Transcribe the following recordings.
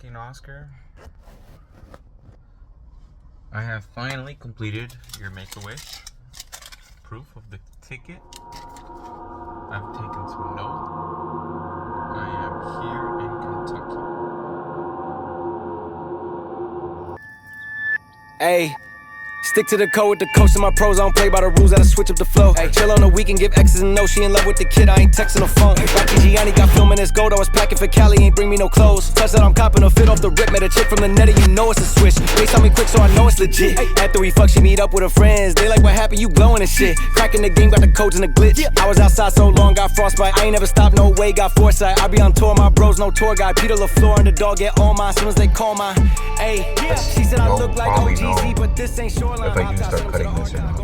fucking Oscar. I have finally completed your Make-A-Wish. Proof of the ticket. I've taken some notes. I am here in Kentucky. Ayy. Stick to the code with the coach and my pros. I don't play by the rules, gotta switch up the flow. Ay, chill on the weekend, give X's and no. She in love with the kid, I ain't texting the phone. Rocky Gianni got filming his gold. I was packing for Cali, ain't bring me no clothes. Touch that I'm copping a fit off the rip. Met a chick from the netty, you know it's a switch. Face on me quick, so I know it's legit. After we fuck, she meet up with her friends. They like, what happened? You glowing and shit. Cracking the game, got the codes and the glitch. I was outside so long, got frostbite. I ain't never stopped, no way, got foresight. I be on tour, my bros, no tour guide. Peter LaFleur and the dog get all mine. Soon as they call mine. Ayy, she said I look like OGZ, but this ain't Shoreline. If I do start cutting this or not.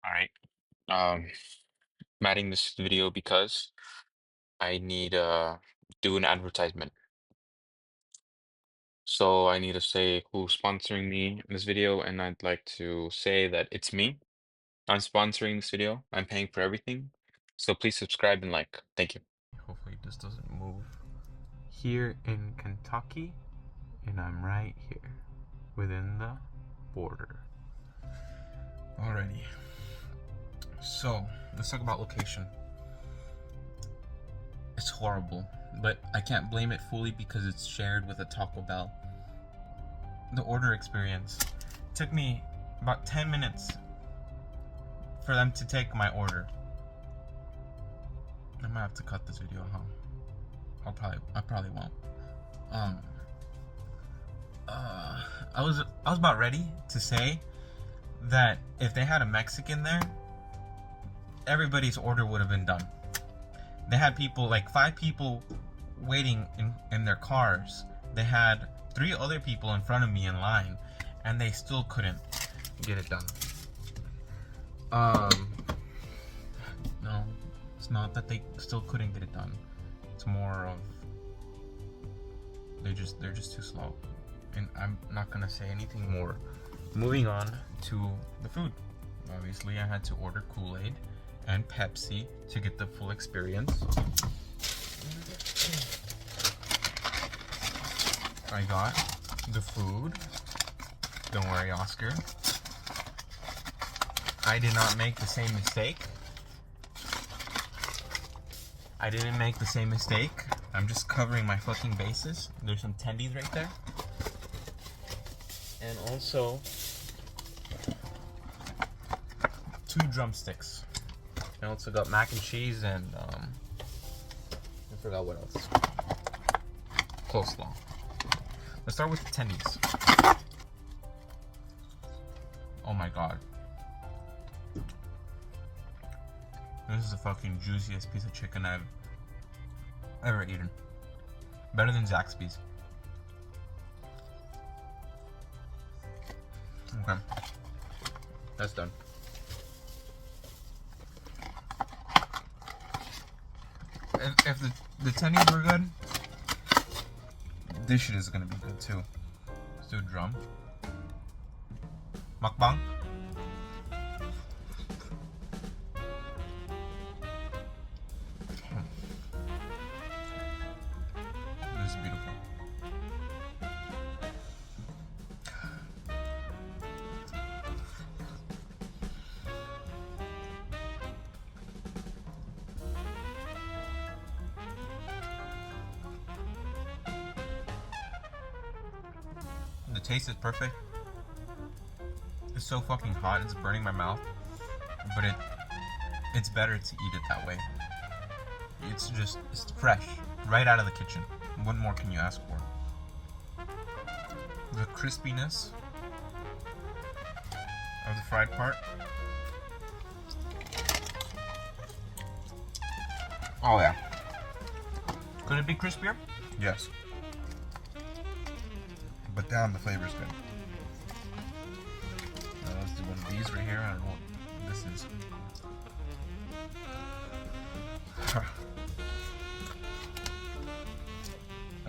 Alright. I'm adding this video because I need to do an advertisement. So I need to say who's sponsoring me in this video, and I'd like to say that it's me. I'm sponsoring this video. I'm paying for everything. So please subscribe and like. Thank you. Hopefully this doesn't move. Here in Kentucky, and I'm right here within the border. Alrighty. So let's talk about location. It's horrible, but I can't blame it fully because it's shared with a Taco Bell. The order experience took me about 10 minutes for them to take my order. I might have to cut this video, huh? I probably won't. I was about ready to say that if they had a Mexican there, everybody's order would have been done. They had people, like 5 people waiting in their cars. They had 3 other people in front of me in line, and they still couldn't get it done. No, it's not that they still couldn't get it done. It's more of they're just too slow. And I'm not gonna say anything more. Moving on to the food. Obviously, I had to order Kool-Aid and Pepsi to get the full experience. I got the food. Don't worry, Oscar. I did not make the same mistake. I didn't make the same mistake. I'm just covering my fucking bases. There's some tendies right there. And also 2 drumsticks. I also got mac and cheese and I forgot what else. Coleslaw. Let's start with the tendies. Oh my god. This is the fucking juiciest piece of chicken I've ever eaten. Better than Zaxby's. Okay. That's done. If the tendies were good, this shit is gonna be good too. Let's do a drum. Mukbang. This is beautiful. The taste is perfect. It's so fucking hot, it's burning my mouth. But it's better to eat it that way. It's fresh, right out of the kitchen. What more can you ask for? The crispiness of the fried part. Oh yeah. Could it be crispier? Yes. But damn, the flavor's good. Let's do one of these right here. I don't know what this is.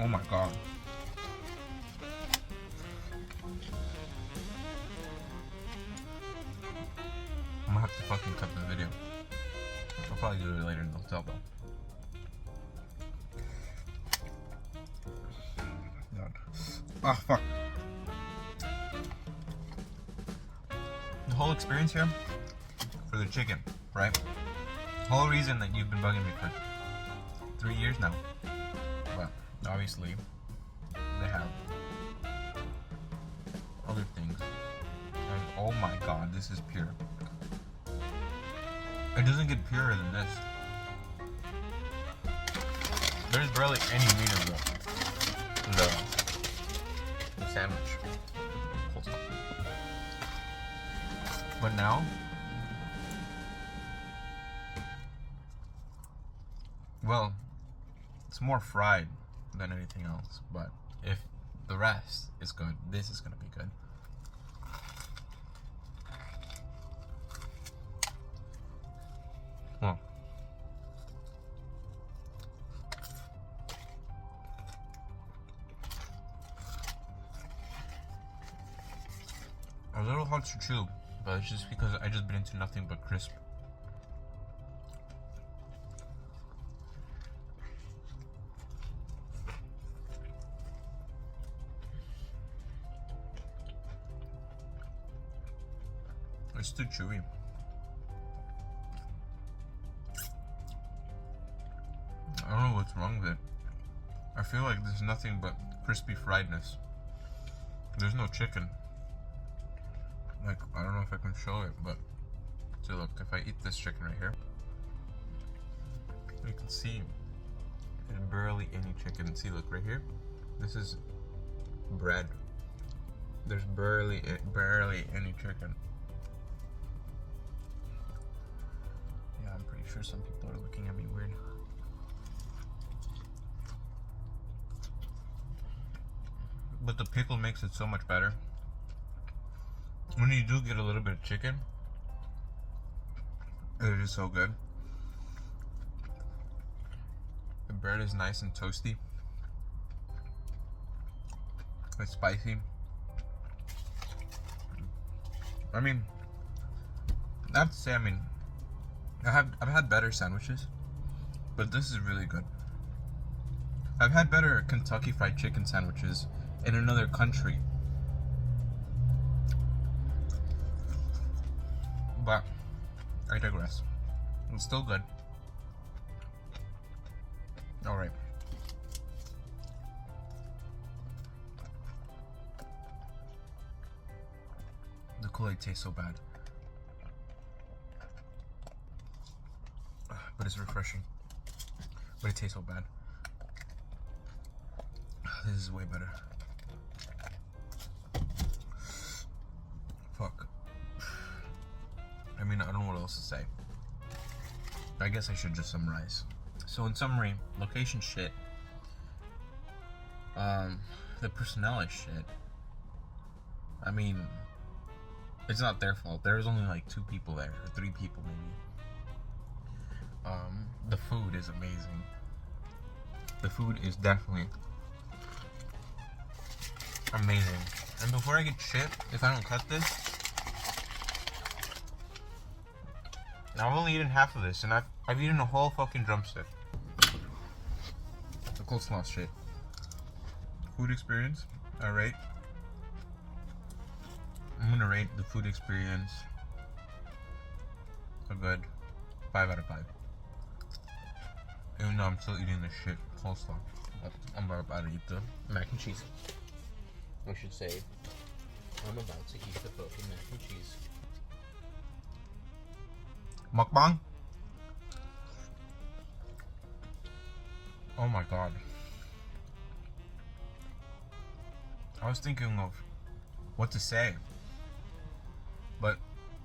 Oh my god. I'm gonna have to fucking cut the video. probably do it later in the hotel though. God. Oh fuck. The whole experience here for the chicken, right? The whole reason that you've been bugging me for 3 years now. But obviously they have other things. And oh my god, this is pure. It doesn't get purer than this. There's barely any meat in the sandwich. Full stop. But now, well, it's more fried than anything else. But if the rest is good, this is gonna be good. Well, a little hard to chew, but it's just because I just bit into nothing but crisp. It's too chewy. I don't know what's wrong with it. I feel like there's nothing but crispy friedness. There's no chicken. Like, I don't know if I can show it, but so look, if I eat this chicken right here, you can see there's barely any chicken. See, look right here. This is bread. There's barely any chicken. Yeah, I'm pretty sure some people are looking at me weird. But the pickle makes it so much better. When you do get a little bit of chicken, it is so good. The bread is nice and toasty. It's spicy. I mean, I have to say, I've had better sandwiches, but this is really good. I've had better Kentucky Fried Chicken sandwiches in another country, but I digress. It's still good. Alright. The Kool-Aid tastes so bad, but it's refreshing. But it tastes so bad. This is way better. Fuck. I mean, I don't know what else to say. I guess I should just summarize. So in summary, location shit. The personnel is shit. I mean, it's not their fault. There was only like 2 people there, or 3 people maybe. The food is amazing. The food is definitely amazing. And before I get shit, if I don't cut this, I've only eaten half of this, and I've eaten a whole fucking drumstick. The coleslaw shit. Food experience, I rate. I'm gonna rate the food experience a good 5 out of 5. Even though I'm still eating the shit coleslaw, but I'm about to eat the mac and cheese. I should say, I'm about to eat the fucking mac and cheese. Mukbang? Oh my god. I was thinking of what to say, but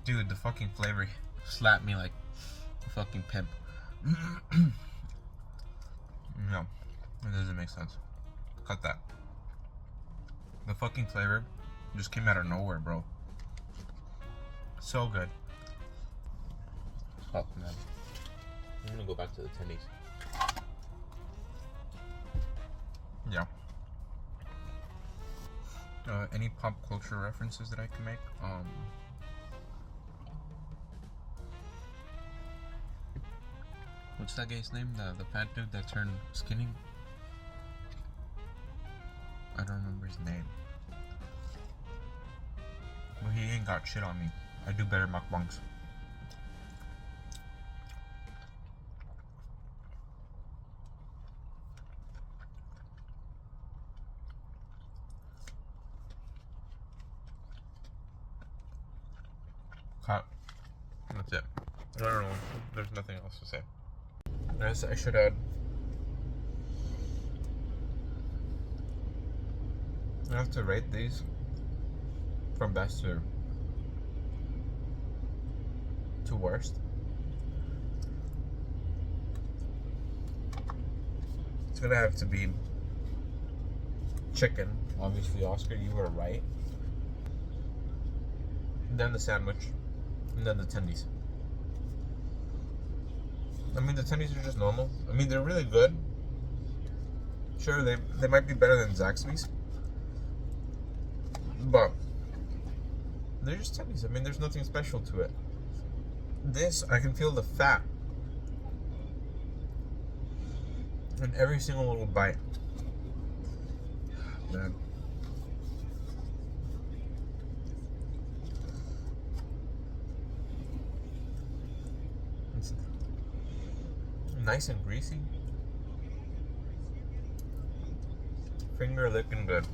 dude, the fucking flavor slapped me like a fucking pimp. No, it doesn't make sense. Cut that. The fucking flavor just came out of nowhere, bro. So good. Fuck, man. I'm gonna go back to the tendies. Yeah. Any pop culture references that I can make? What's that guy's name? The fat dude that turned skinny? I don't remember his name. But he ain't got shit on me. I do better mukbangs. Cut. That's it. I don't know. There's nothing else to say. I should add. I have to rate these from best to worst. It's gonna have to be chicken. Obviously, Oscar, you were right. And then the sandwich. And then the tendies. I mean, the tendies are just normal. I mean, they're really good. Sure, they might be better than Zaxby's. But they're just tendies. I mean, there's nothing special to it. This, I can feel the fat in every single little bite. Man. It's nice and greasy. Finger licking good.